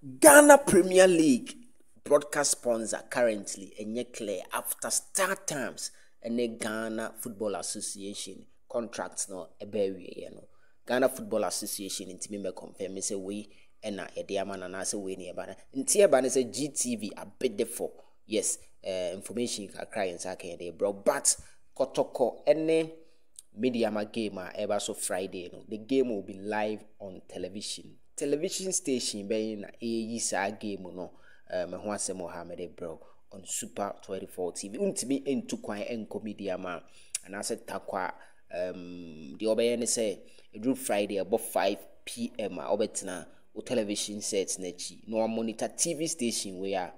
Ghana Premier League broadcast sponsor currently enye clear after start times and Ghana Football Association contracts no ebewie no. Ghana Football Association intimi me confirm say we na yede amana na say we ne eba na. Nti eba na say GTV abede for. Yes, information kakra yensa kan dey bro, but Kotoko ene Mediama game eba so Friday no. The game will be live on television. Television station be na sa game no me ho asem Mohammed bro on Super 24 TV untimi entu kwan enko Mediama anase takwa the obeye ne say edru Friday about 5 p.m. obetena o television set na chi no monitor TV station where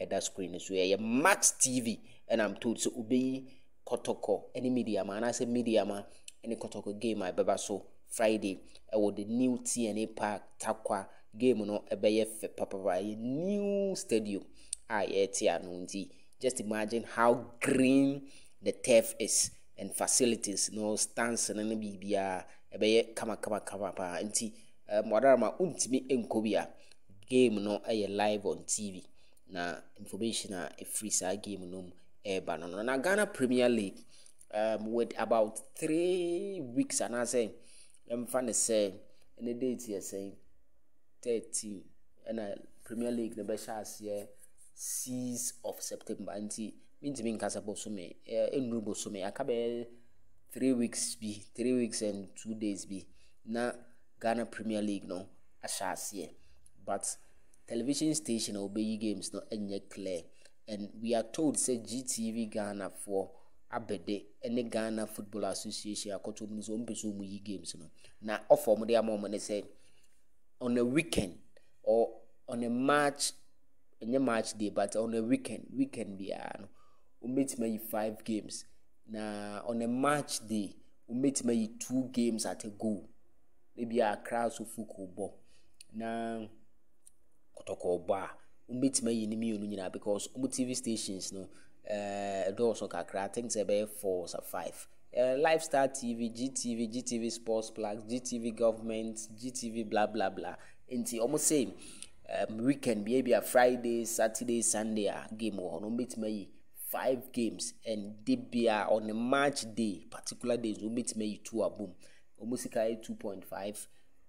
that screen so yeah Max TV and I'm told so obey Kotoko any Mediama anase Mediama any Kotoko game I beba so Friday with the new TNA Park Takwa game no ebeye papa new stadium just imagine how green the turf is and facilities no stands and bibia ebeye kama pa nti modarama untimi enkobia game no live on TV na information free sa game no eba no na Ghana Premier League with about 3 weeks and I say I'm fan say any date here saying 13 and Premier League the best chance here 6th of September anti means me nkasa bosume enru bosume akabe 3 weeks be 3 weeks and 2 days be na Ghana Premier League no a chance here but television station obey games no enye clear and we are told say GTV Ghana for abede ene Ghana Football Association akoto mu so mpeso mu yi games no na offer mo de amom ne say on a weekend or on a match day but on a weekend bia no umetima yi 5 games na on a match day umetima yi 2 games at a go maybe a crowd so fuko bo na Kotoko ba umetima yi ni mienu nyina because TV stations no those kakra things about 4 or 5 Lifestyle TV, GTV Sports Plus, GTV Government, GTV blah blah blah. Inti almost same weekend maybe a Friday, Saturday, Sunday game or no meet me 5 games and they be on a match day, particular days we meet me 2 a boom. Almost 2.5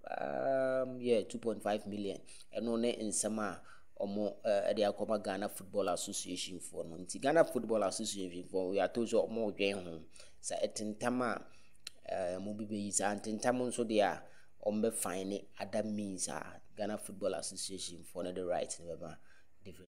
2.5 million and on in summer omo they are called Ghana Football Association for no Ghana Football Association for we are told so more dwen ho sa etentama mo bi be is antentamo so they are on be fine other means Ghana Football Association for the right never different